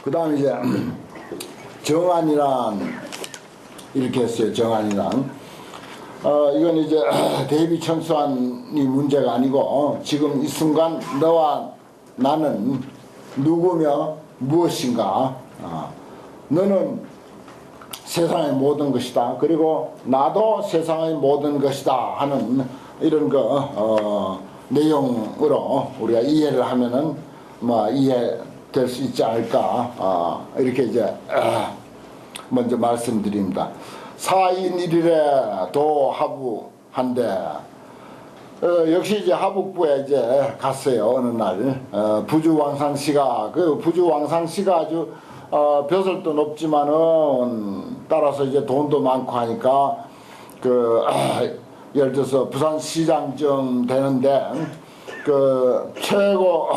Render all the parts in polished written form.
그 다음에 이제 정안이란 이렇게 했어요. 정안이란 이건 이제 대비천수안이 문제가 아니고 지금 이 순간 너와 나는 누구며 무엇인가. 너는 세상의 모든 것이다. 그리고 나도 세상의 모든 것이다 하는 이런 내용으로 우리가 이해를 하면은 뭐 이해될 수 있지 않을까. 이렇게 이제 먼저 말씀드립니다. 사인일일에 도하부한데 역시 이제 하북부에 이제 갔어요. 어느 날 부주왕상씨가 부주왕상씨가 아주 벼슬도 높지만은 따라서 이제 돈도 많고 하니까 예를 들어서 부산시장쯤 되는데 최고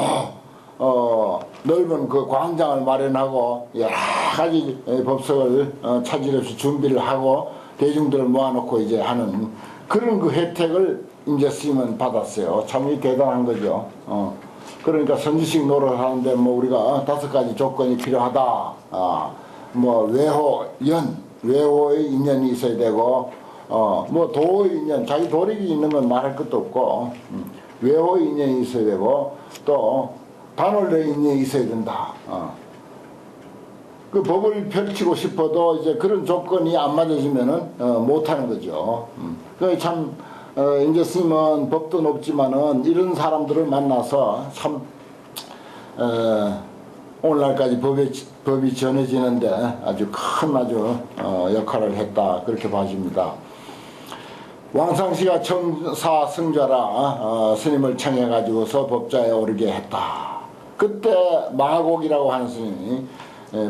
넓은 그 광장을 마련하고 여러 가지 법석을 차질없이 준비를 하고 대중들을 모아놓고 이제 하는 그런 그 혜택을 임재스님은 받았어요. 참 대단한 거죠. 그러니까 선지식 노릇을 하는데 뭐 우리가 5가지 조건이 필요하다. 뭐 외호의 인연이 있어야 되고, 뭐 도의 인연, 자기 도력이 있는 건 말할 것도 없고, 외호의 인연이 있어야 되고, 또 단월의 인연이 있어야 된다. 그 법을 펼치고 싶어도 이제 그런 조건이 안 맞아지면은 못하는 거죠. 그 참 이제 스님은 법도 높지만은 이런 사람들을 만나서 참 오늘날까지 법이 전해지는데 아주 큰 역할을 했다 그렇게 봐집니다. 왕상씨가 청사승자라 스님을 청해가지고서 법자에 오르게 했다. 그때 마곡이라고 하는 스님이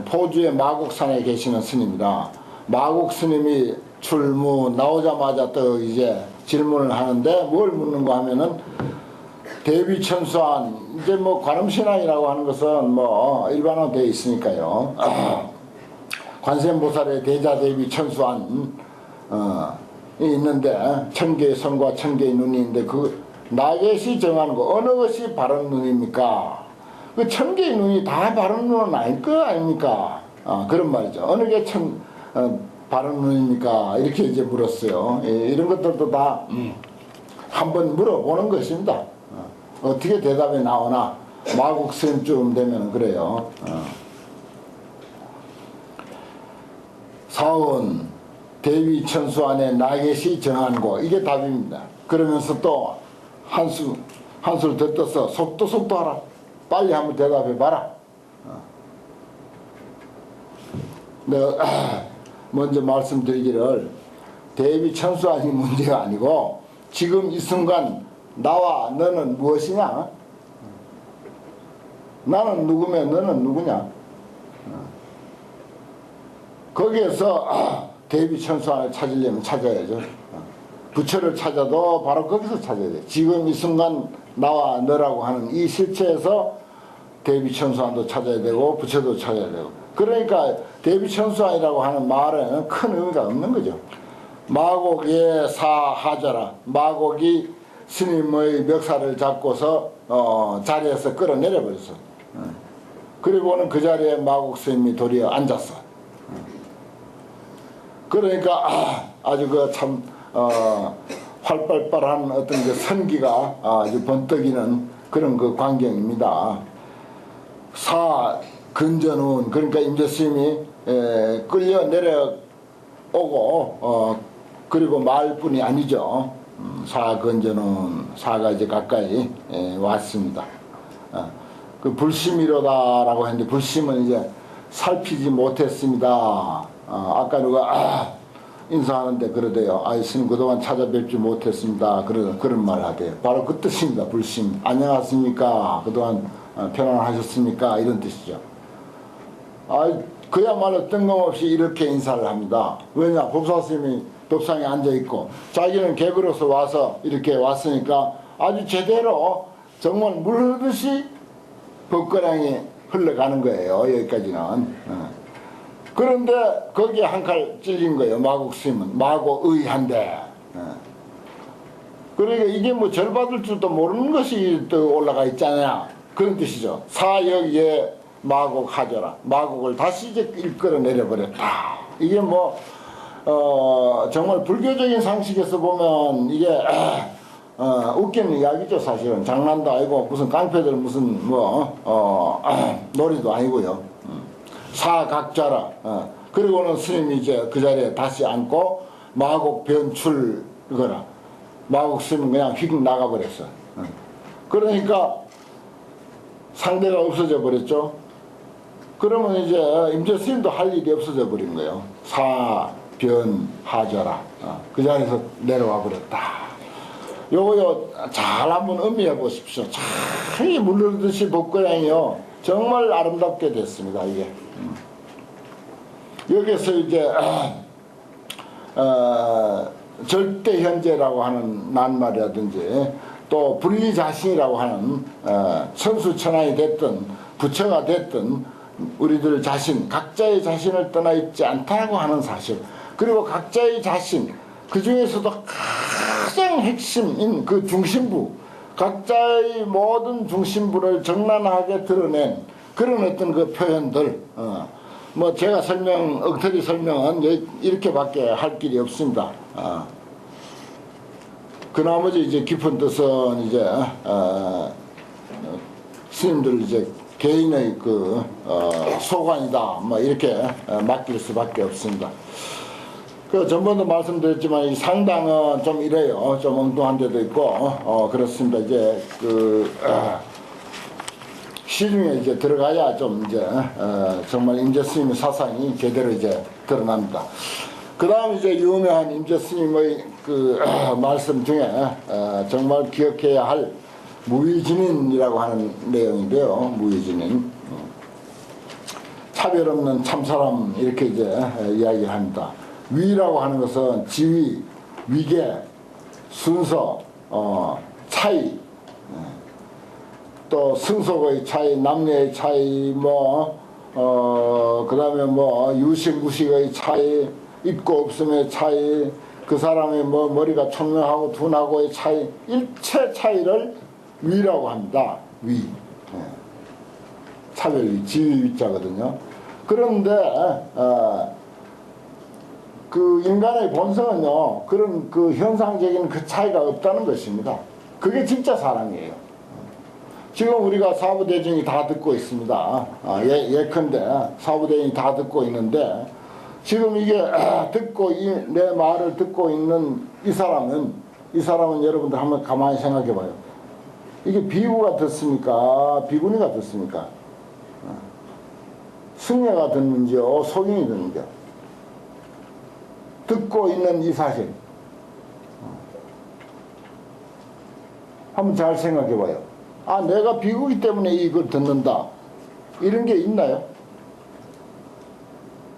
포주의 마곡산에 계시는 스님이다. 마곡 스님이 출무 나오자마자 또 이제 질문을 하는데 뭘 묻는가 하면은 대비천수안 이제 뭐 관음신앙이라고 하는 것은 뭐 일반화되어 있으니까요. 관세음보살의 대자대비천수안 있는데 1000개의 선과 1000개의 눈이 있는데 그 나겟이 정하는 거 어느 것이 바른 눈입니까? 그 1000개의 눈이 다 바른 눈은 아닐 거 아닙니까? 그런 말이죠. 어느 게 바른 눈입니까? 이렇게 이제 물었어요. 이런 것들도 다 한번 물어보는 것입니다. 어떻게 대답이 나오나 마국 스님쯤 되면 그래요. 사원 대위천수 안에 나겟이 정한 거 이게 답입니다. 그러면서 또 한술 더 떠서 속도 하라. 빨리 한번 대답해 봐라. 내가 먼저 말씀드리기를 대비천수안이 문제가 아니고 지금 이 순간 나와 너는 무엇이냐? 나는 누구며 너는 누구냐? 거기에서 대비천수안을 찾으려면 찾아야죠. 부처를 찾아도 바로 거기서 찾아야 돼. 지금 이 순간 나와 너라고 하는 이 실체에서 대비천수안도 찾아야 되고 부처도 찾아야 되고. 그러니까 대비천수안이라고 하는 말에는 큰 의미가 없는 거죠. 마곡의 사하자라. 마곡이 스님의 멱살을 잡고서 자리에서 끌어내려 버렸어. 그리고는 그 자리에 마곡 스님이 도리어 앉았어. 그러니까 아주 그 참 활발한 어떤 그 선기가 아주 번뜩이는 그런 그 광경입니다. 근전운 그러니까 임재스님이 끌려 내려오고 그리고 말뿐이 아니죠. 근전운 사가 이제 가까이 왔습니다. 그 불심이로다라고 했는데 불심은 이제 살피지 못했습니다. 아까 누가 인사하는데 그러대요. 스님 그동안 찾아뵙지 못했습니다. 그런 말 하대요. 바로 그 뜻입니다. 불심. 안녕하십니까? 그동안 편안하셨습니까? 이런 뜻이죠. 그야말로 뜬금없이 이렇게 인사를 합니다. 왜냐? 법사스님이 법상에 앉아있고 자기는 개그로서 와서 이렇게 왔으니까 아주 제대로 정말 물 흐르듯이 법거량이 흘러가는 거예요. 여기까지는. 그런데 거기에 한 칼 찔린 거예요. 마곡 스님은. 마곡의한데. 그러니까 이게 뭐 절받을 줄도 모르는 것이 또 올라가 있잖아요. 그런 뜻이죠. 사역에 마곡 하져라. 마곡을 다시 이제 일끌어 내려버렸다. 이게 뭐 정말 불교적인 상식에서 보면 이게 웃기는 이야기죠. 사실은 장난도 아니고 무슨 깡패들 무슨 놀이도 아니고요. 사각자라. 그리고는 스님이 이제 그 자리에 다시 앉고 마곡 변출 거라. 마곡 스님은 그냥 휙 나가버렸어. 그러니까 상대가 없어져 버렸죠. 그러면 이제 임재 스님도 할 일이 없어져 버린 거예요. 사변하져라. 그 자리에서 내려와 버렸다. 요거요 잘 한번 음미해 보십시오. 참 물르듯이 복고양이요 정말 아름답게 됐습니다. 이게 여기서 이제 절대현재라고 하는 낱말이라든지 또 분리자신이라고 하는 천수천하이 됐든 부처가 됐든 우리들 자신 각자의 자신을 떠나 있지 않다고 하는 사실, 그리고 각자의 자신 그 중에서도 가장 핵심인 그 중심부, 각자의 모든 중심부를 적나라하게 드러낸 그런 어떤 그 표현들, 뭐 제가 엉터리 설명은 이렇게밖에 할 길이 없습니다. 그 나머지 이제 깊은 뜻은 이제 스님들 이제 개인의 그 소관이다 뭐 이렇게 맡길 수밖에 없습니다. 그 전번도 말씀드렸지만 이 상당은 좀 이래요. 좀 엉뚱한 데도 있고 그렇습니다. 이제 그 시중에 이제 들어가야 좀 이제 정말 임재 스님의 사상이 제대로 이제 드러납니다. 그 다음 이제 유명한 임재 스님의 그 말씀 중에 정말 기억해야 할 무위진인이라고 하는 내용인데요. 무위진인. 차별 없는 참사람 이렇게 이제 이야기를 합니다. 위라고 하는 것은 지위, 위계, 순서, 차이, 또 승속의 차이, 남녀의 차이, 그 다음에 유식, 무식의 차이, 있고 없음의 차이, 그 사람의 머리가 총명하고 둔하고의 차이, 일체 차이를 위라고 합니다. 위. 차별위, 지위 위자거든요. 그런데, 그 인간의 본성은요, 그런 그 현상적인 그 차이가 없다는 것입니다. 그게 진짜 사랑이에요. 지금 우리가 사부대중이 다 듣고 있습니다. 예컨대 사부대중이 다 듣고 있는데, 지금 이게 내 말을 듣고 있는 이 사람은 여러분들 한번 가만히 생각해 봐요. 이게 비구가 듣습니까? 비구니가 듣습니까? 승려가 듣는지요? 소인이 듣는지요? 듣고 있는 이 사실 한번 잘 생각해 봐요. 내가 비구기 때문에 이걸 듣는다 이런 게 있나요?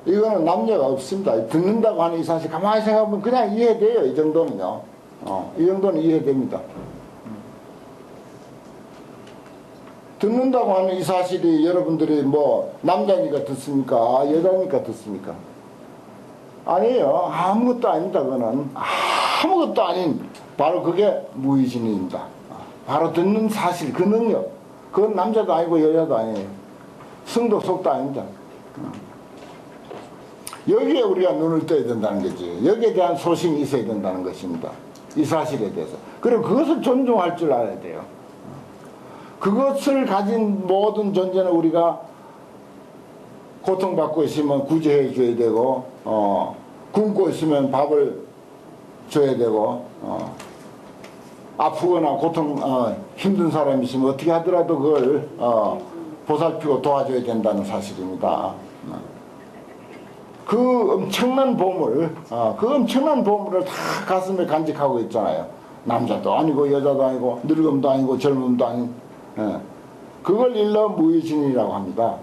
이거는 남녀가 없습니다. 듣는다고 하는 이 사실 가만히 생각하면 그냥 이해돼요. 이 정도는요. 이 정도는 이해됩니다. 듣는다고 하는 이 사실이 여러분들이 남자니까 듣습니까? 여자니까 듣습니까? 아니에요. 아무것도 아닙니다. 그거는 아무것도 아닌 바로 그게 무의진입니다. 바로 듣는 사실, 그 능력, 그건 남자도 아니고 여자도 아니에요. 승도 속도 아닙니다. 여기에 우리가 눈을 떠야 된다는 거지. 여기에 대한 소신이 있어야 된다는 것입니다. 이 사실에 대해서. 그리고 그것을 존중할 줄 알아야 돼요. 그것을 가진 모든 존재는 우리가 고통받고 있으면 구제해 줘야 되고, 굶고 있으면 밥을 줘야 되고, 아프거나 힘든 사람이 있으면 어떻게 하더라도 그걸 보살피고 도와줘야 된다는 사실입니다. 그 엄청난 보물, 그 엄청난 보물을 다 가슴에 간직하고 있잖아요. 남자도 아니고 여자도 아니고 늙음도 아니고 젊음도 아닌, 그걸 일러 무의진이라고 합니다.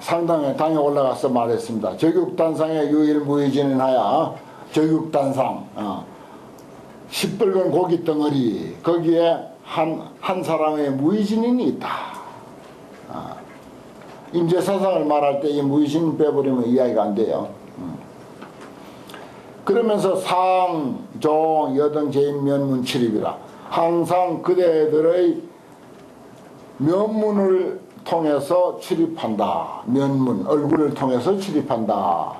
상당에 당에 올라가서 말했습니다. 저육단상의 유일무의진은 하야 저육단상, 시뻘건 고기 덩어리, 거기에 한 사람의 무의진인이 있다. 임재사상을 말할 때 이 무의진 빼버리면 이야기가 안 돼요. 그러면서 상, 종, 여등, 제인, 면문, 칠입이라. 항상 그대들의 면문을 통해서 출입한다. 면문, 얼굴을 통해서 출입한다.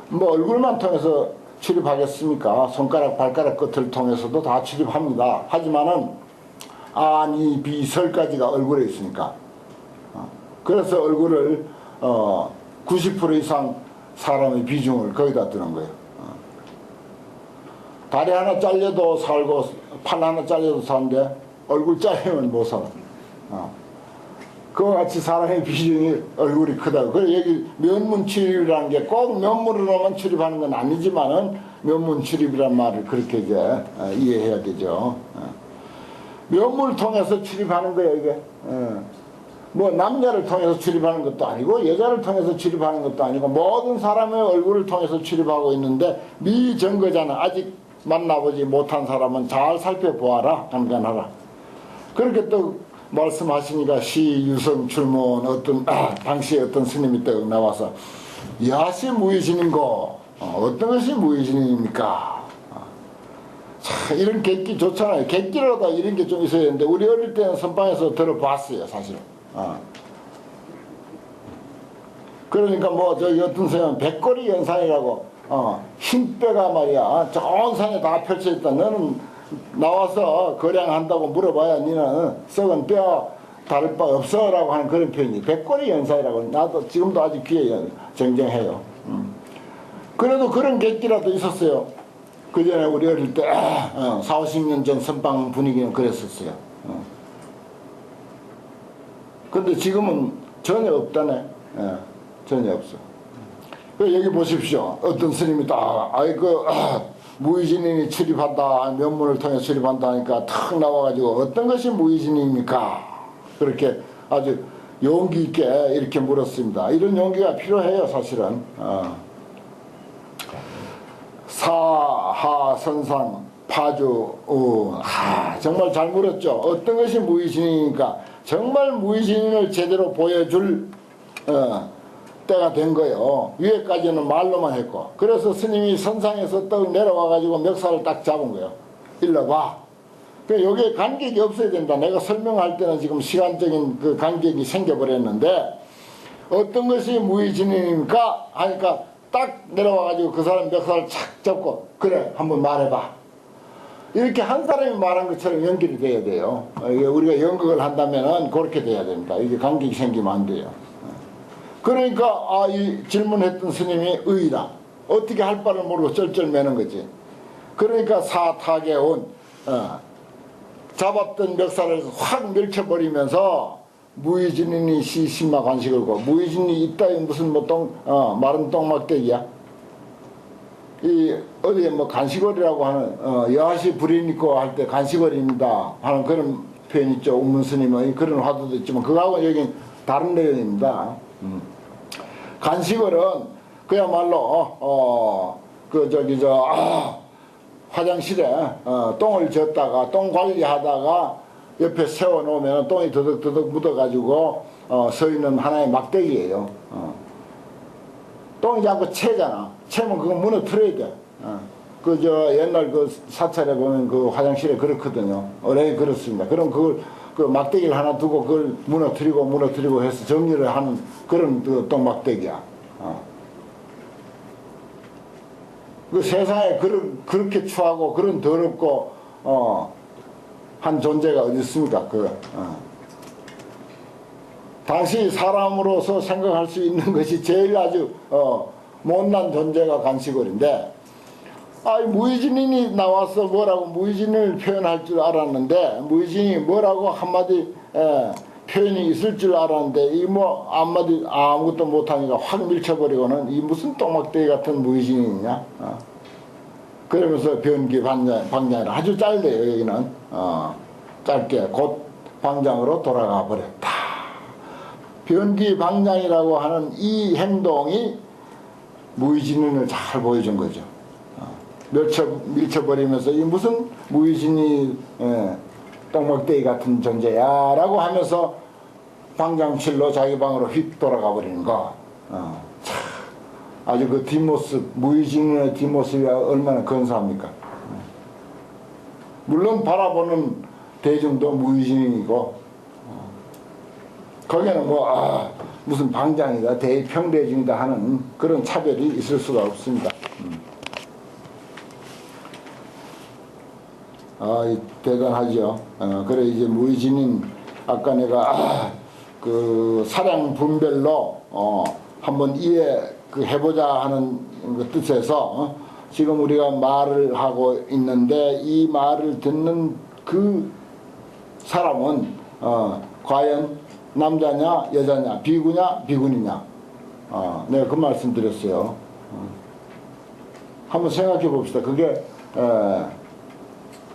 뭐 얼굴만 통해서 출입하겠습니까? 손가락, 발가락 끝을 통해서도 다 출입합니다. 하지만은 안, 이, 비, 설까지가 얼굴에 있으니까. 그래서 얼굴을 90% 이상 사람의 비중을 거기다 두는 거예요. 다리 하나 잘려도 살고 팔 하나 잘려도 사는데 얼굴 잘리면 못 살아. 그와 같이 사람의 비중이 얼굴이 크다고. 그래서 여기 면문 출입이라는 게 꼭 면문으로만 출입하는 건 아니지만은 면문 출입이란 말을 그렇게 이제 이해해야 되죠. 면문을 통해서 출입하는 거예요, 이게. 뭐 남자를 통해서 출입하는 것도 아니고 여자를 통해서 출입하는 것도 아니고 모든 사람의 얼굴을 통해서 출입하고 있는데 미정거자는 아직 만나보지 못한 사람은 잘 살펴보아라, 간간하라. 그렇게 또 말씀하시니까 시유성 출문 어떤 당시에 어떤 스님이 또 나와서 야시 무의신인고 어떤 것이 무의신입니까? 자, 이런 객기 좋잖아요. 객기라도 이런 게 좀 있어야 되는데 우리 어릴 때는 선방에서 들어봤어요, 사실은. 그러니까 뭐 저기 어떤 사람은 백골이 연산이라고 흰뼈가 말이야 좋은 산에 다 펼쳐있다. 너는 나와서 거량한다고 물어봐야 니는 썩은 뼈 다를 바 없어 라고 하는 그런 표현이 백골이 연산이라고. 나도 지금도 아주 귀에 정정해요. 그래도 그런 객기라도 있었어요. 그 전에 우리 어릴 때 40-50년 전 선방 분위기는 그랬었어요. 근데 지금은 전혀 없다네. 전혀 없어. 여기 보십시오. 어떤 스님이 딱 무의진인이 출입한다, 면문을 통해 출입한다 하니까 탁 나와가지고 어떤 것이 무의진입니까? 그렇게 아주 용기 있게 이렇게 물었습니다. 이런 용기가 필요해요, 사실은. 사하 선상 파주 정말 잘 물었죠. 어떤 것이 무의진이니까 정말 무의진을 제대로 보여줄 때가 된 거예요. 위에까지는 말로만 했고. 그래서 스님이 선상에서 떡 내려와 가지고 멱살을 딱 잡은 거예요. 일러 봐. 여기에 간격이 없어야 된다. 내가 설명할 때는 지금 시간적인 그 간격이 생겨버렸는데 어떤 것이 무의진입니까? 하니까 딱 내려와 가지고 그 사람 멱살을 착 잡고 그래 한번 말해봐. 이렇게 한 사람이 말한 것처럼 연결이 돼야 돼요. 우리가 연극을 한다면은 그렇게 돼야 됩니다. 이게 간격이 생기면 안 돼요. 그러니까 이 질문했던 스님이 의다. 어떻게 할 바를 모르고 쩔쩔매는 거지. 그러니까 사탁에 온 잡았던 멱살을 확 밀쳐버리면서 무의진인이 시신마 관식을고 무의진이 있다이 무슨 뭐 마른 똥막대기야. 이 어디에 뭐 간식거리라고 하는 여하시 불이니까 할 때 간식거리입니다 하는 그런 표현 있죠. 운문스님의 그런 화두도 있지만 그거하고 여기 다른 내용입니다. 간식을은 그야말로 화장실에 똥을 젓다가 똥 관리하다가 옆에 세워놓으면 똥이 더덕더덕 묻어가지고 서 있는 하나의 막대기예요. 똥이 자꾸 채잖아. 채면 그거 무너뜨려야 돼. 옛날 그 사찰에 보면 그 화장실에 그렇거든요. 어뢰 그렇습니다. 그럼 그걸 그 막대기를 하나 두고 그걸 무너뜨리고 해서 정리를 하는 그런 그 똥막대기야. 그 세상에 그렇게 추하고 그런 더럽고 한 존재가 어디 있습니까? 당시 사람으로서 생각할 수 있는 것이 제일 아주 못난 존재가 간식거리인데 무의진인이 나와서 뭐라고 무의진을 표현할 줄 알았는데 무의진이 뭐라고 한마디 표현이 있을 줄 알았는데 이 뭐 한마디 아무것도 못하니까 확 밀쳐버리고는 이 무슨 똥막대기 같은 무의진이 있냐. 그러면서 변기 방장이라 아주 짧네요. 여기는 짧게 곧 방장으로 돌아가 버렸다. 변기 방장이라고 하는 이 행동이 무의진을 잘 보여준 거죠. 밀쳐버리면서 이 무슨 무의진이 똥막대기 같은 존재야 라고 하면서 방장실로 자기 방으로 휙 돌아가 버리는 거. 아주 그 뒷모습, 무의진의 뒷모습이 얼마나 근사합니까? 물론 바라보는 대중도 무의진이고 거기는 뭐 무슨 방장이다 평대중이다 하는 그런 차별이 있을 수가 없습니다. 대단하죠. 그래 이제 무의진인 아까 내가 그 사량 분별로 한번 해보자 하는 그 뜻에서 지금 우리가 말을 하고 있는데 이 말을 듣는 그 사람은 과연 남자냐 여자냐 비구냐 비군이냐 내가 그 말씀 드렸어요. 한번 생각해 봅시다.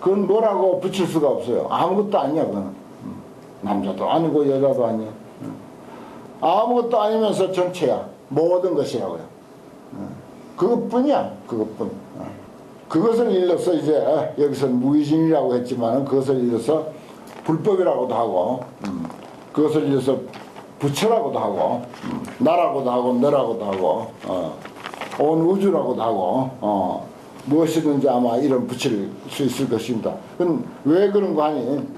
그건 뭐라고 붙일 수가 없어요. 아무것도 아니야. 그건 남자도 아니고 여자도 아니야. 아무것도 아니면서 전체야. 모든 것이라고요. 그것뿐이야. 그것뿐. 그것을 일러서 이제 여기서 무의진이라고 했지만 그것을 일러서 불법이라고도 하고 그것을 일러서 부처라고도 하고 나라고도 하고 너라고도 하고 온 우주라고도 하고 무엇이든지 아마 이름 붙일 수 있을 것입니다. 왜 그런 거 하니?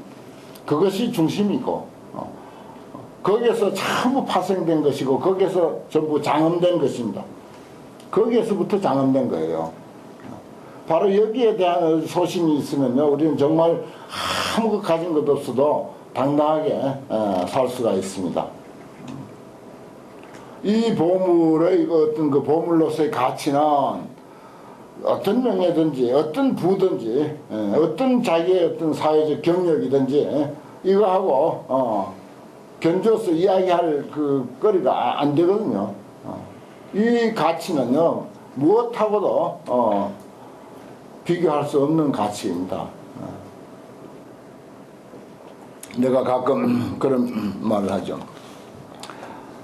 그것이 중심이고 거기에서 전부 파생된 것이고 거기에서 전부 장엄된 것입니다. 거기에서부터 장엄된 거예요. 바로 여기에 대한 소신이 있으면요 우리는 정말 아무것도 가진 것 없어도 당당하게 살 수가 있습니다. 이 보물의 어떤 그 보물로서의 가치는 어떤 명예든지 어떤 부든지 어떤 자기의 어떤 사회적 경력이든지 이거하고 견줘서 이야기할 그 거리가 안 되거든요. 이 가치는요 무엇하고도 비교할 수 없는 가치입니다. 내가 가끔 그런 말을 하죠.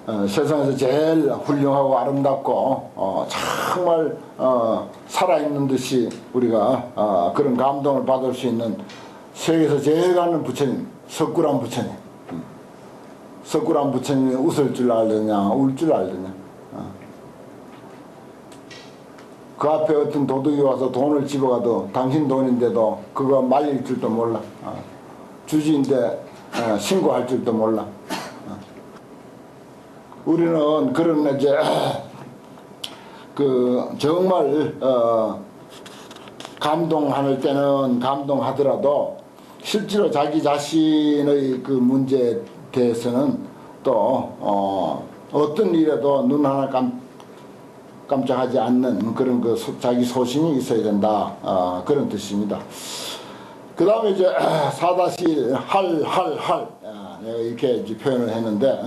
세상에서 제일 훌륭하고 아름답고 정말 살아있는 듯이 우리가 그런 감동을 받을 수 있는 세계에서 제일 가는 부처님 석굴암 부처님. 석굴암 부처님이 웃을 줄 알느냐 울 줄 알느냐. 그 앞에 어떤 도둑이 와서 돈을 집어가도 당신 돈인데도 그거 말릴 줄도 몰라. 주지인데 신고할 줄도 몰라. 우리는 그런 이제 그 정말 감동할 때는 감동하더라도 실제로 자기 자신의 그 문제에 대해서는 또 어떤 일에도 눈 하나 깜짝하지 않는 그런 그 자기 소신이 있어야 된다. 그런 뜻입니다. 그 다음에 이제 4-1 할 내가 이렇게 이제 표현을 했는데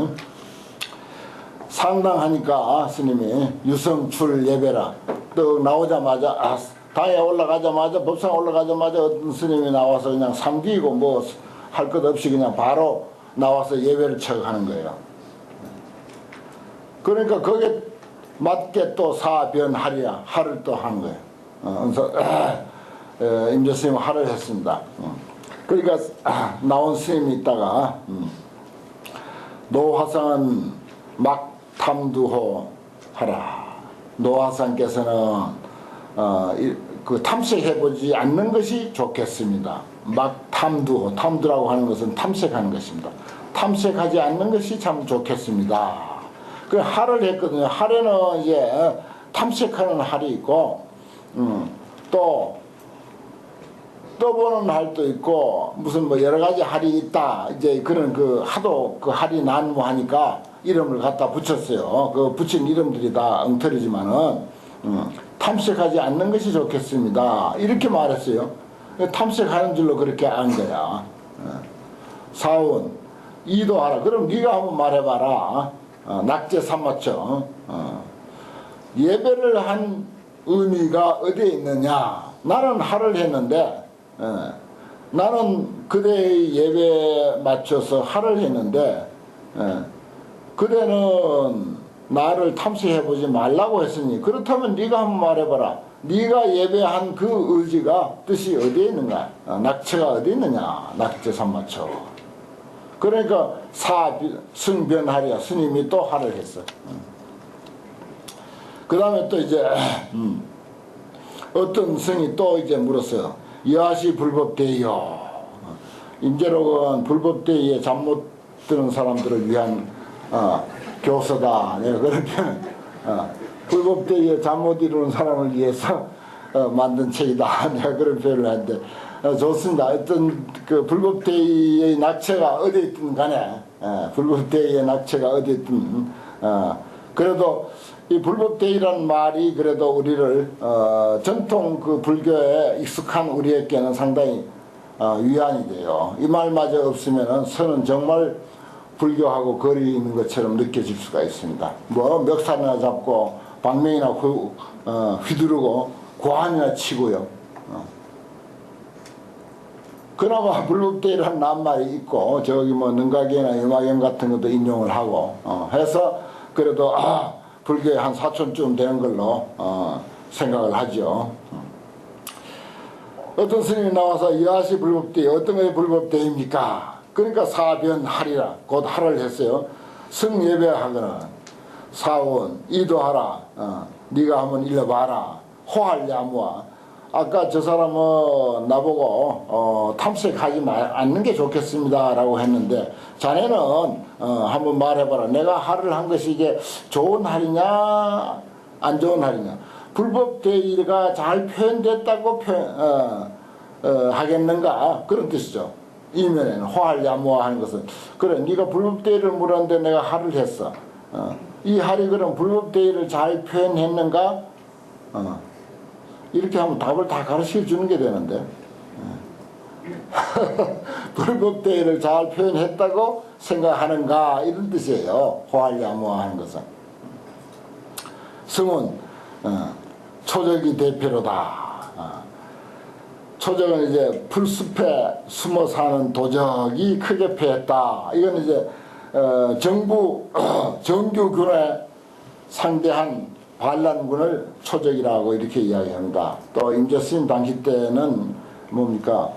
상당하니까 스님이 유성출 예배라 또 나오자마자 당에 올라가자마자 법상 올라가자마자 어떤 스님이 나와서 그냥 삼기고 뭐 할 것 없이 그냥 바로 나와서 예배를 처하는 거예요. 그러니까 거기에 맞게 또 사변하리야 할을 또 한 거예요. 그래서 임재 스님 할을 했습니다. 그러니까 나온 스님이 있다가 노화상은 막 탐두호 하라. 노화상께서는 그 탐색해보지 않는 것이 좋겠습니다. 막 탐두호, 탐두라고 하는 것은 탐색하는 것입니다. 탐색하지 않는 것이 참 좋겠습니다. 그 할을 했거든요. 할에는 이제 탐색하는 할이 있고 또 떠보는 할도 있고 무슨 뭐 여러 가지 할이 있다. 이제 그런 그 하도 그 할이 난무하니까 이름을 갖다 붙였어요. 그 붙인 이름들이 다 엉터리지만은 탐색하지 않는 것이 좋겠습니다. 이렇게 말했어요. 탐색하는 줄로 그렇게 안 거야. 사원 이도하라. 그럼 네가 한번 말해봐라. 낙제 삼마처. 예배를 한 의미가 어디에 있느냐. 나는 할을 했는데 나는 그대의 예배에 맞춰서 할을 했는데 그대는 나를 탐색해보지 말라고 했으니 그렇다면 네가 한번 말해봐라. 네가 예배한 그 의지가 뜻이 어디에 있는가. 낙체가 어디 있느냐. 낙제 삼마처. 그러니까 승변하랴. 스님이 또 할을 했어. 그 다음에 또 이제 어떤 성이 또 이제 물었어요. 여하시 불법대요. 임재록은 불법대의에 잠 못 드는 사람들을 위한 교서다. 내가 그런 표현, 불법대의에 잠 못 이루는 사람을 위해서 만든 책이다. 내가 그런 표현을 하는데 좋습니다. 어떤 그 불법대의의 낙체가 어디 있든 간에 불법대의의 낙체가 어디 있든 그래도 이 불법대의라는 말이 그래도 우리를 전통 그 불교에 익숙한 우리에게는 상당히 위안이 돼요. 이 말마저 없으면은 선은 정말 불교하고 거리 있는 것처럼 느껴질 수가 있습니다. 뭐 멱살이나 잡고 방명이나 휘두르고 고환이나 치고요. 그나마 불법대의라는 낱말이 있고 저기 뭐 능가계나 유마경 같은 것도 인용을 하고 해서 그래도 불교의 한 사촌쯤 되는 걸로 생각을 하죠. 어떤 스님이 나와서 이하시 불법대의 어떤 게 불법대의입니까? 그러니까 사변하리라 곧 하를 했어요. 승예배하거나 사원 이도하라 네가 한번 일러봐라 호할야무와 아까 저 사람은 나보고 탐색하지 않는 게 좋겠습니다 라고 했는데 자네는 한번 말해봐라. 내가 할을 한 것이 이게 좋은 할이냐 안 좋은 할이냐. 불법대의가 잘 표현됐다고 하겠는가 그런 뜻이죠. 이면에는 호할야무와 하는 것은 그래 네가 불법대의를 물었는데 내가 할을 했어. 이 할이 그럼 불법대의를 잘 표현했는가? 이렇게 하면 답을 다 가르쳐 주는 게 되는데 불법대의를 잘 표현했다고 생각하는가 이런 뜻이에요. 호할야무와 하는 것은 승은 초적이 대표로다. 초적은 이제 풀숲에 숨어 사는 도적이 크게 패했다. 이건 이제 정규군에 상대한 반란군을 초적이라고 이렇게 이야기합니다. 또 임재스님 당시 때는 뭡니까?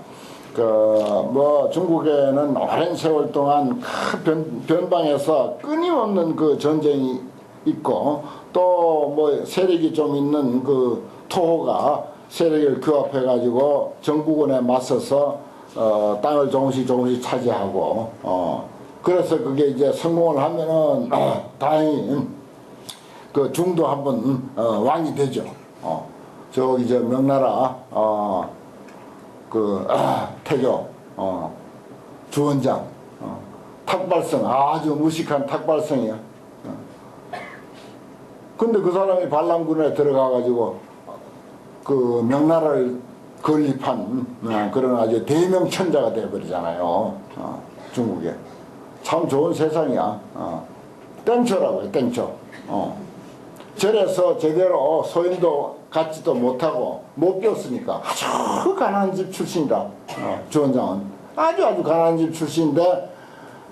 뭐 중국에는 오랜 세월 동안 큰 변방에서 끊임없는 그 전쟁이 있고 또 뭐 세력이 좀 있는 그 토호가 세력을 규합해 가지고 정부군에 맞서서 땅을 조금씩 차지하고 그래서 그게 이제 성공을 하면은 다행히 그 중도 한번 왕이 되죠. 저기 저 명나라 태조 주원장 탁발성 아주 무식한 탁발성이야. 근데 그 사람이 반란군에 들어가 가지고 그 명나라를 건립한 그런 아주 대명천자가 되어버리잖아요. 중국에 참 좋은 세상이야. 땡초라고 해 땡초. 절에서 제대로 소인도 갖지도 못하고 못 배웠으니까 아주 가난한 집 출신이다. 주원장은 아주 가난한 집 출신인데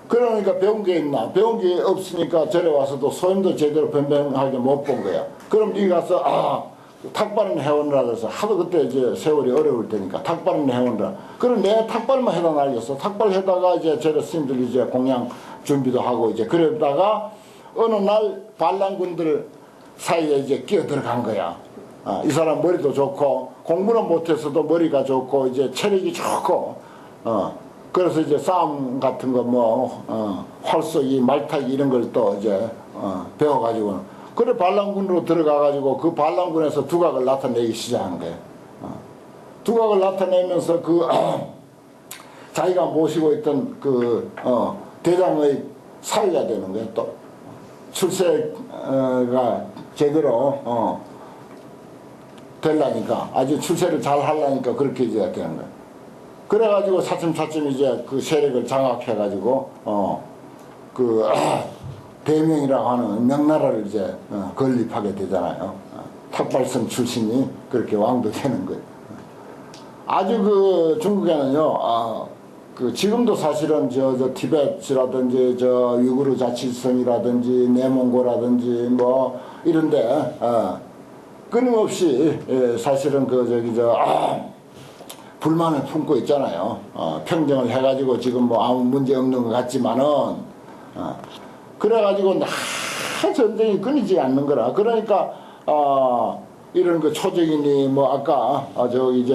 그러니까 배운 게 있나? 배운 게 없으니까 절에 와서도 소인도 제대로 변변하게 못 본 거야. 그럼 네 가서 탁발은 해오느라 그래서 하도 그때 이제 세월이 어려울 때니까 탁발은 해오느라 그럼 내 탁발만 해다 날렸어. 탁발 해다가 이제 절에 스님들이 이제 공양 준비도 하고 이제 그러다가 어느 날 반란군들 사이에 이제 끼어 들어간 거야. 이 사람 머리도 좋고 공부는 못해서도 머리가 좋고 이제 체력이 좋고 그래서 이제 싸움 같은 거 뭐 활쏘기 말타기 이런 걸 또 이제 배워가지고 그래 반란군으로 들어가가지고 그 반란군에서 두각을 나타내기 시작한 거예요. 두각을 나타내면서 그 자기가 모시고 있던 그 대장의 사위가 되는 거예요. 또 출세가 제대로 되려니까 아주 출세를 잘 하려니까 그렇게 이제 되는 거예요. 그래가지고 차츰 이제 그 세력을 장악해가지고 그 대명이라고 하는 명나라를 이제 건립하게 되잖아요. 탁발성 출신이 그렇게 왕도 되는 거예요. 아주 그 중국에는요, 그 지금도 사실은 저 티베트라든지 저 유구르 자치성이라든지 내몽고라든지 뭐 이런데 끊임없이 사실은 그 저기 불만을 품고 있잖아요. 평정을 해가지고 지금 뭐 아무 문제 없는 것 같지만은 그래가지고 전쟁이 끊이지 않는 거라. 그러니까 이런 그 초적이니 뭐 아까 저기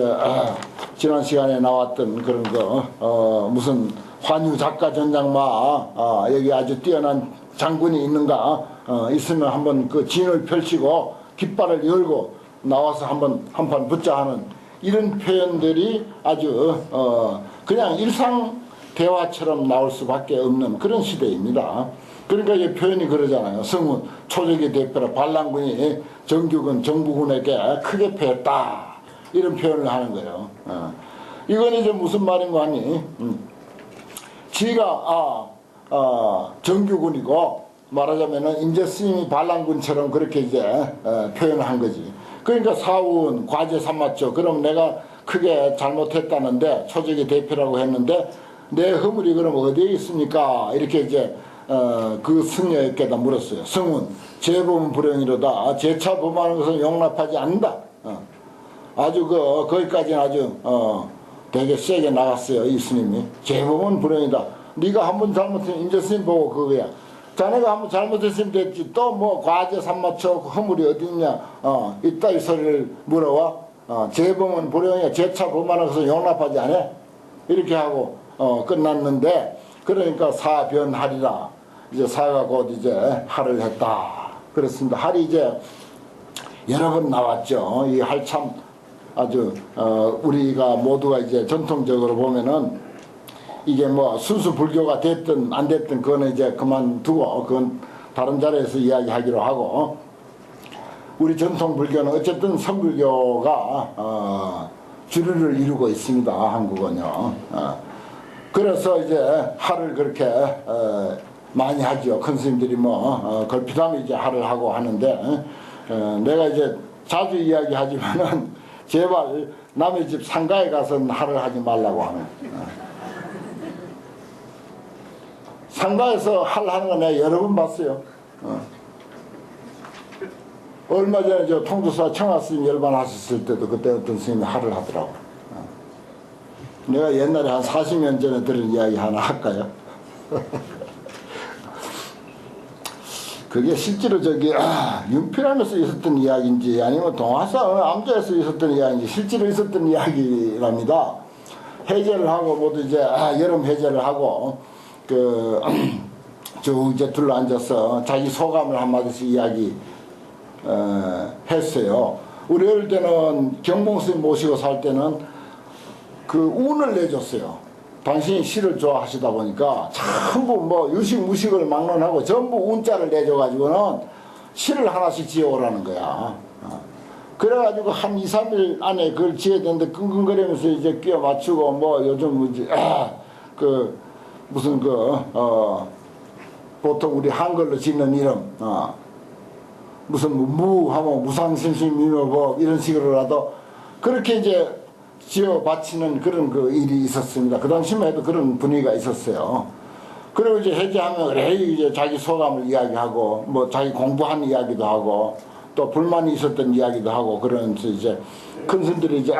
지난 시간에 나왔던 그런 거 무슨 환유 작가 전장마 여기 아주 뛰어난 장군이 있는가 있으면 한번 그 진을 펼치고 깃발을 열고 나와서 한번 한판 붙자 하는 이런 표현들이 아주 그냥 일상 대화처럼 나올 수밖에 없는 그런 시대입니다. 그러니까 이 표현이 그러잖아요. 성운 초적의 대표라 반란군이 정규군 정부군에게 크게 패했다 이런 표현을 하는 거예요. 이건 이제 무슨 말인가 하니 지가 정규군이고 말하자면은 인제 스님이 반란군처럼 그렇게 이제 표현한 거지. 그러니까 사운 과제 삼았죠. 그럼 내가 크게 잘못했다는데 초적의 대표라고 했는데 내 허물이 그럼 어디에 있습니까? 이렇게 이제 그 승려에게다 물었어요. 성운 죄범 불행이로다. 재차 범하는 것은 용납하지 않는다. 아주 거기까지는 아주 되게 세게 나갔어요. 이 스님이 죄범은 불행이다. 네가 한번 잘못했으면 인제 스님 보고 그거야. 자네가 한번 잘못했으면 됐지. 또 뭐 과제 삼마초 허물이 어디 있냐. 이따 이 소리를 물어와. 죄범은 불행이야. 재차 범하는 것은 용납하지 않아. 이렇게 하고 끝났는데 그러니까 사변하리라. 이제 사가 곧 이제 할을 했다. 그렇습니다. 할이 이제 여러 번 나왔죠. 이 할 참 아주 우리가 모두가 이제 전통적으로 보면은 이게 뭐 순수 불교가 됐든 안 됐든 그거는 이제 그만두고 그건 다른 자리에서 이야기하기로 하고 우리 전통 불교는 어쨌든 선불교가 주류를 이루고 있습니다. 한국은요. 그래서 이제 할을 그렇게 많이 하죠. 큰 스님들이 뭐 걸핏하면 이제 할을 하고 하는데 내가 이제 자주 이야기하지만은 제발 남의 집 상가에 가서는 할을 하지 말라고 하는. 상가에서 할 하는 거 내가 여러 번 봤어요. 얼마 전에 저 통도사 청하스님 열반 하셨을 때도 그때 어떤 스님이 할을 하더라고. 내가 옛날에 한 40년 전에 들은 이야기 하나 할까요? 그게 실제로 저기 윤필함에서 있었던 이야기인지 아니면 동화사 암자에서 있었던 이야기인지 실제로 있었던 이야기랍니다. 해제를 하고 모두 이제 여름 해제를 하고 저 이제 둘러앉아서 자기 소감을 한마디씩 이야기 했어요. 우리 어릴 때는 경봉스님 모시고 살 때는 그 운을 내줬어요. 당신이 시를 좋아하시다 보니까 전부 뭐 유식 무식을 막론하고 전부 운자를 내줘가지고는 시를 하나씩 지어오라는 거야. 그래가지고 한 2, 3일 안에 그걸 지어야 되는데 끙끙거리면서 이제 끼워 맞추고 뭐 요즘 뭐지 무슨 보통 우리 한글로 짓는 이름 무슨 무하면 무상심심미묘법 이런 식으로라도 그렇게 이제 지어 바치는 그런 그 일이 있었습니다. 그 당시만 해도 그런 분위기가 있었어요. 그리고 이제 해제하면 그래 이제 자기 소감을 이야기하고 뭐 자기 공부한 이야기도 하고 또 불만이 있었던 이야기도 하고 그러면서 이제 큰 스님들이 이제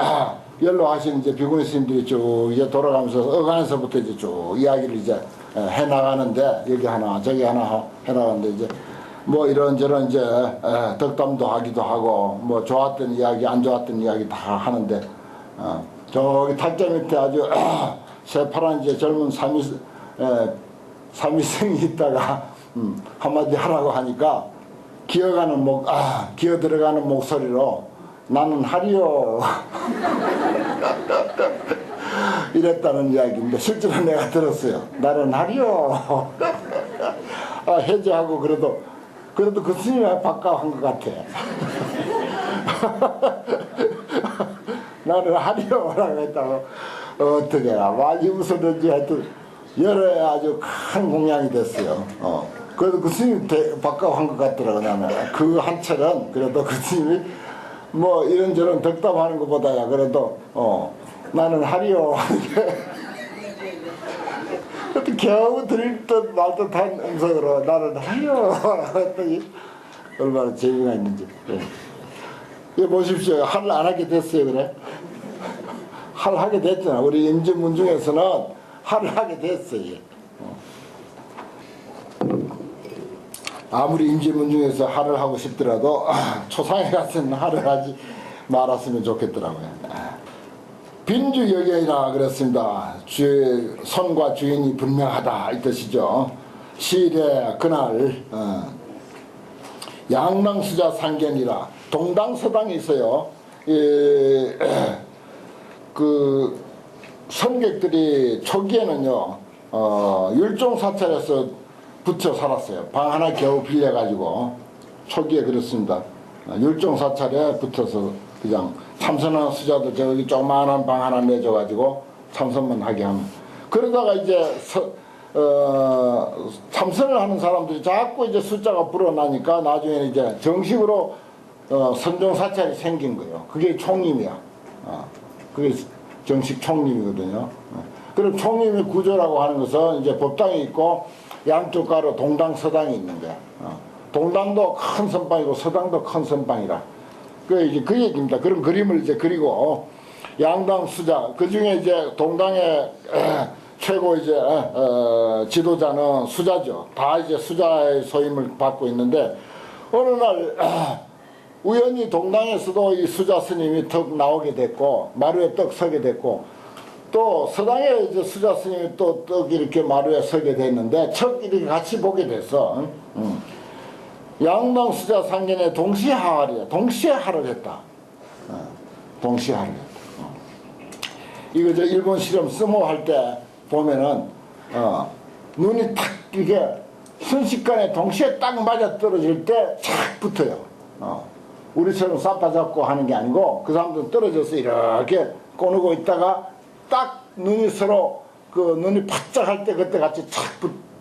연로하신 이제 비구니 스님들이 쭉 이제 돌아가면서 어간에서부터 이제 쭉 이야기를 이제 해 나가는데 여기 하나 저기 하나 해 나가는데 이제 뭐 이런저런 이제 덕담도 하기도 하고 뭐 좋았던 이야기 안 좋았던 이야기 다 하는데 저기 탁자 밑에 아주 새파란 이제 젊은 삼위성이 있다가 한마디 하라고 하니까 기어 들어가는 목소리로 나는 하리요 이랬다는 이야기인데 실제로 내가 들었어요. 나는 하리요 해제하고 그래도 그 스님이 바꿔한 것 같아. 나는 하리요라고 했다고 어떻게 많이 웃었는지 하여튼 여러 아주 큰 공양이 됐어요. 그래도 그 스님이 바꿔한 것 같더라고. 나는 그 한철은 그래도 그 스님이 뭐 이런저런 덕담하는 것보다야 그래도 나는 하리요 겨우 들릴 듯 말 듯한 음성으로 나는 하리요 했더니 얼마나 재미가 있는지. 예, 보십시오. 할 안 하게 됐어요. 그래 할 하게 됐잖아. 우리 임진문 중에서는 할을 하게 됐어요. 아무리 임진문 중에서 할을 하고 싶더라도 초상에 가서는 할을 하지 말았으면 좋겠더라고요. 빈주여경이라 그랬습니다. 손과 주인이 분명하다 이 뜻이죠. 시일에 그날 양랑수자 상견이라 동당서당이 있어요. 그 선객들이 초기에는요 율종사찰에서 붙여 살았어요. 방 하나 겨우 빌려가지고 초기에 그렇습니다. 율종사찰에 붙어서 그냥 참선하는 수자도 저기 조그마한 방 하나 내줘가지고 참선만 하게 하면, 그러다가 이제 참선을 하는 사람들이 자꾸 이제 숫자가 불어나니까 나중에는 이제 정식으로 선종사찰이 생긴 거예요. 그게 총림이야. 그게 정식 총림이거든요. 그럼 총림의 구조라고 하는 것은 이제 법당이 있고 양쪽 가로 동당 서당이 있는 거야. 동당도 큰 선방이고 서당도 큰 선방이라. 그 얘기입니다. 그런 그림을 이제 그리고 양당 수자, 그 중에 이제 동당의 최고 이제 지도자는 수자죠. 다 이제 수자의 소임을 받고 있는데, 어느 날 우연히 동당에서도 이 수자 스님이 턱 나오게 됐고 마루에 떡 서게 됐고, 또 서당에 이제 수자 스님이 또 떡 이렇게 마루에 서게 됐는데 척 이렇게 같이 보게 됐어. 양당 수자 상견에 동시에 하활이야. 동시에 하를 했다. 동시에 하를 했다. 이거 저 일본 실험 스모 할 때 보면은 눈이 탁 이게 순식간에 동시에 딱 맞아 떨어질 때 착 붙어요. 우리처럼 쌈바 잡고 하는 게 아니고 그 사람들은 떨어져서 이렇게 꼬누고 있다가 딱 눈이 서로 그 눈이 바짝 할 때 그때 같이 착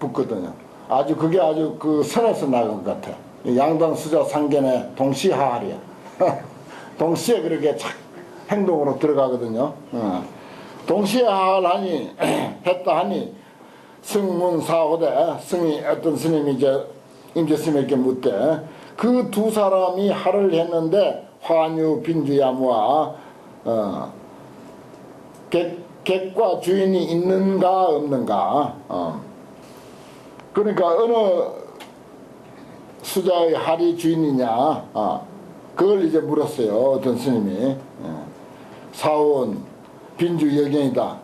붙거든요. 아주 그게 아주 그 선에서 나간 것 같아. 양당 수자 상견에 동시 하활이야. 동시에 그렇게 착 행동으로 들어가거든요. 동시에 하활하니 했다 하니 승문사호대, 승이 어떤 스님이 이제 임재스님에게 묻되, 그 두 사람이 하를 했는데 화뉴 빈주야무와 객과 주인이 있는가 없는가. 그러니까 어느 수자의 할이 주인이냐, 그걸 이제 물었어요. 어떤 스님이. 사원 빈주 여경이다.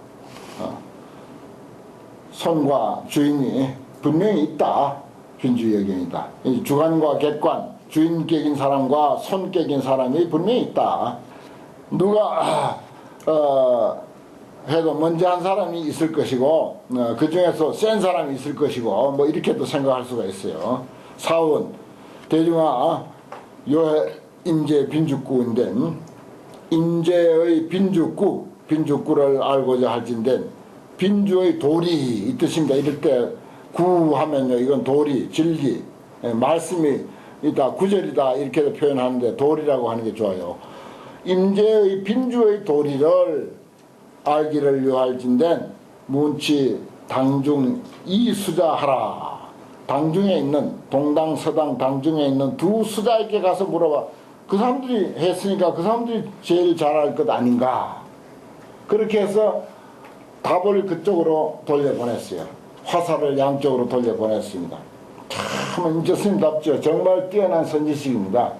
손과 주인이 분명히 있다. 빈주 여경이다. 주관과 객관, 주인격인 사람과 손격인 사람이 분명히 있다. 누가 해도 먼저 한 사람이 있을 것이고 그 중에서 센 사람이 있을 것이고 뭐 이렇게도 생각할 수가 있어요. 사원 대중아 요 임제 빈주구인데, 임제의 빈주구를 알고자 할진데 빈주의 도리 이 뜻입니다. 이럴 때 구하면요 이건 도리, 진리, 말씀이 있다, 구절이다 이렇게도 표현하는데 도리라고 하는 게 좋아요. 임제의 빈주의 도리를 알기를 요할진된 문치 당중 이수자하라. 당중에 있는 동당 서당 당중에 있는 두 수자에게 가서 물어봐. 그 사람들이 했으니까 그 사람들이 제일 잘할 것 아닌가. 그렇게 해서 답을 그쪽으로 돌려보냈어요. 화살을 양쪽으로 돌려보냈습니다. 참 임재스님답죠. 정말 뛰어난 선지식입니다.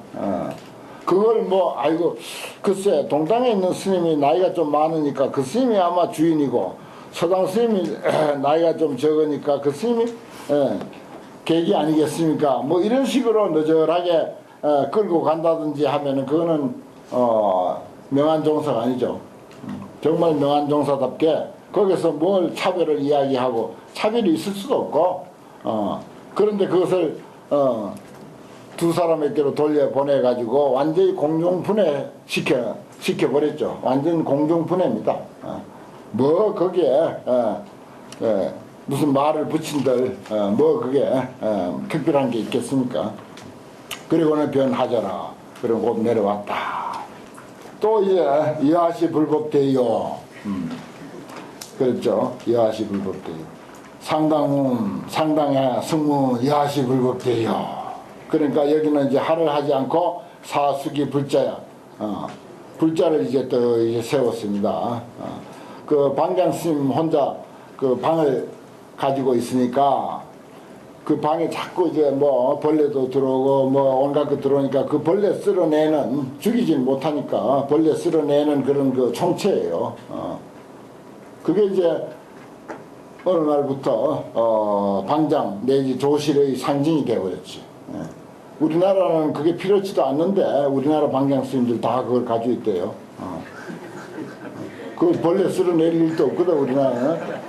그걸 뭐 아이고 글쎄 동당에 있는 스님이 나이가 좀 많으니까 그 스님이 아마 주인이고 서당 스님이 나이가 좀 적으니까 그 스님이 객이 아니겠습니까? 뭐 이런 식으로 너절하게 끌고 간다든지 하면은 그거는 명한 종사가 아니죠. 정말 명한 종사답게 거기서 뭘 차별을 이야기하고 차별이 있을 수도 없고 그런데 그것을 두 사람에게로 돌려보내가지고 완전히 공중분해 시켜버렸죠. 완전 공중분해입니다. 뭐 거기에 무슨 말을 붙인들 뭐 그게 특별한 게 있겠습니까? 그리고는 변하자라. 그리고 곧 내려왔다. 또 이제 이하시 불법대요. 그렇죠. 이하시 불법대요. 상당의 승무 이하시 불법대요. 그러니까 여기는 이제 하를 하지 않고 사수기 불자야. 불자를 이제 또 이제 세웠습니다. 그 방장스님 혼자 그 방을 가지고 있으니까 그 방에 자꾸 이제 뭐 벌레도 들어오고 뭐 온갖 거 들어오니까 그 벌레 쓸어내는, 죽이질 못하니까 벌레 쓸어내는 그런 그 총체예요. 그게 이제 어느 날부터 방장 내지 조실의 상징이 되어버렸지. 우리나라는 그게 필요치도 않는데 우리나라 방장 스님들 다 그걸 가지고 있대요. 그 벌레 쓸어낼 일도 없거든 우리나라는.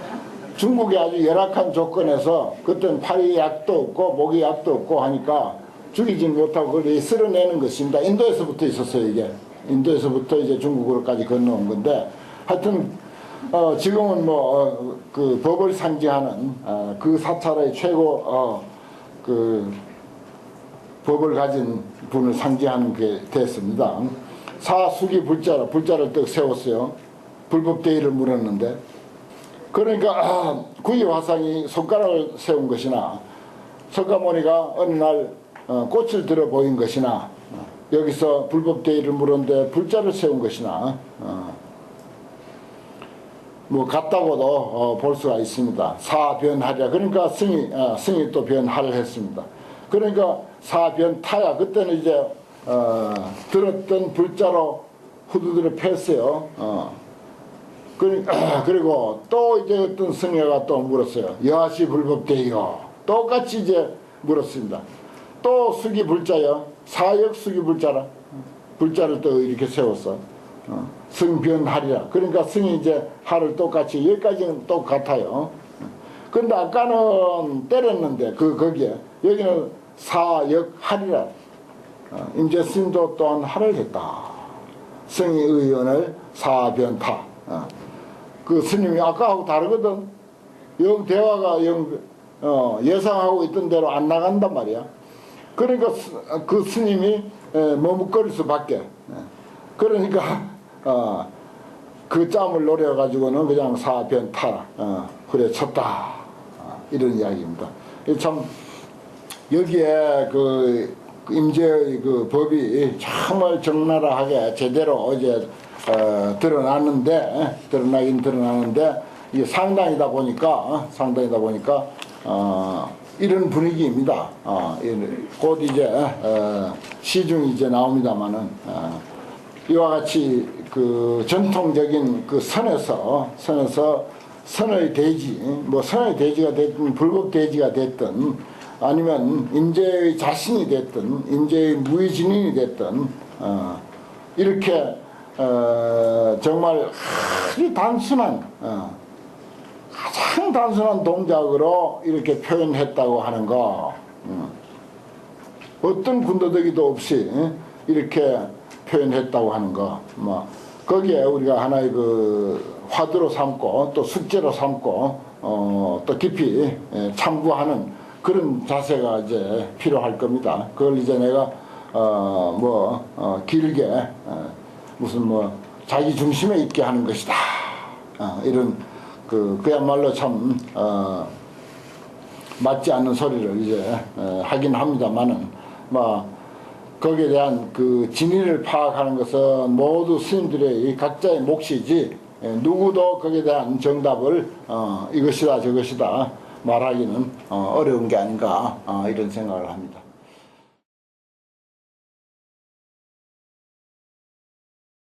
중국이 아주 열악한 조건에서 그때는 파리 약도 없고 모기 약도 없고 하니까 죽이지 못하고 그걸 쓸어내는 것입니다. 인도에서부터 있었어요 이게. 인도에서부터 이제 중국으로까지 건너온 건데 하여튼 지금은 뭐 그 법을 상징하는 그 사찰의 최고 그 법을 가진 분을 상징하는 게 됐습니다. 사수기 불자를 떡 세웠어요. 불법대의를 물었는데, 그러니까 구이 화상이 손가락을 세운 것이나 석가모니가 어느 날 꽃을 들어 보인 것이나 여기서 불법대의를 물었는데 불자를 세운 것이나 뭐 같다고도 볼 수가 있습니다. 사변하랴. 그러니까 승이 또 변하를 했습니다. 그러니까 사변타야. 그때는 이제 들었던 불자로 후두들을 폈어요. 그리고 또 이제 어떤 승려가 또 물었어요. 여하시 불법대요. 똑같이 이제 물었습니다. 또 수기 불자요. 사역 수기 불자라. 불자를 또 이렇게 세웠어. 승변하리라. 그러니까 승이 이제 하를 똑같이 여기까지는 똑같아요. 근데 아까는 때렸는데 거기에 여기는 사역하리라. 임재스님도 또한 하를 했다. 승의 의원을 사변타. 그 스님이 아까하고 다르거든. 영 대화가 예상하고 있던 대로 안 나간단 말이야. 그러니까 그 스님이 머뭇거릴 수밖에. 그러니까 그 짬을 노려가지고는 그냥 사변타 후려쳤다. 이런 이야기입니다. 참 여기에 그 임재의 그 법이 정말 적나라하게 제대로 이제 드러나긴 드러나는데 이게 상당이다 보니까 이런 분위기입니다. 곧 이제 시중이 이제 나옵니다만은 이와 같이 그 전통적인 그 선에서 선의 대지, 뭐 선의 대지가 됐든 불법 대지가 됐든 아니면 임재의 자신이 됐든 임재의 무의진인이 됐든 이렇게 정말 아주 단순한 가장 단순한 동작으로 이렇게 표현했다고 하는 거, 어떤 군더더기도 없이 이렇게 표현했다고 하는 거, 뭐 거기에 우리가 하나의 그 화두로 삼고 또 숙제로 삼고 또 깊이 참고하는 그런 자세가 이제 필요할 겁니다. 그걸 이제 내가 길게 무슨 뭐 자기 중심에 있게 하는 것이다. 이런 그야말로 참 맞지 않는 소리를 이제 하긴 합니다만은 거기에 대한 그 진리를 파악하는 것은 모두 스님들의 각자의 몫이지 누구도 거기에 대한 정답을 이것이다 저것이다 말하기는 어려운 게 아닌가 이런 생각을 합니다.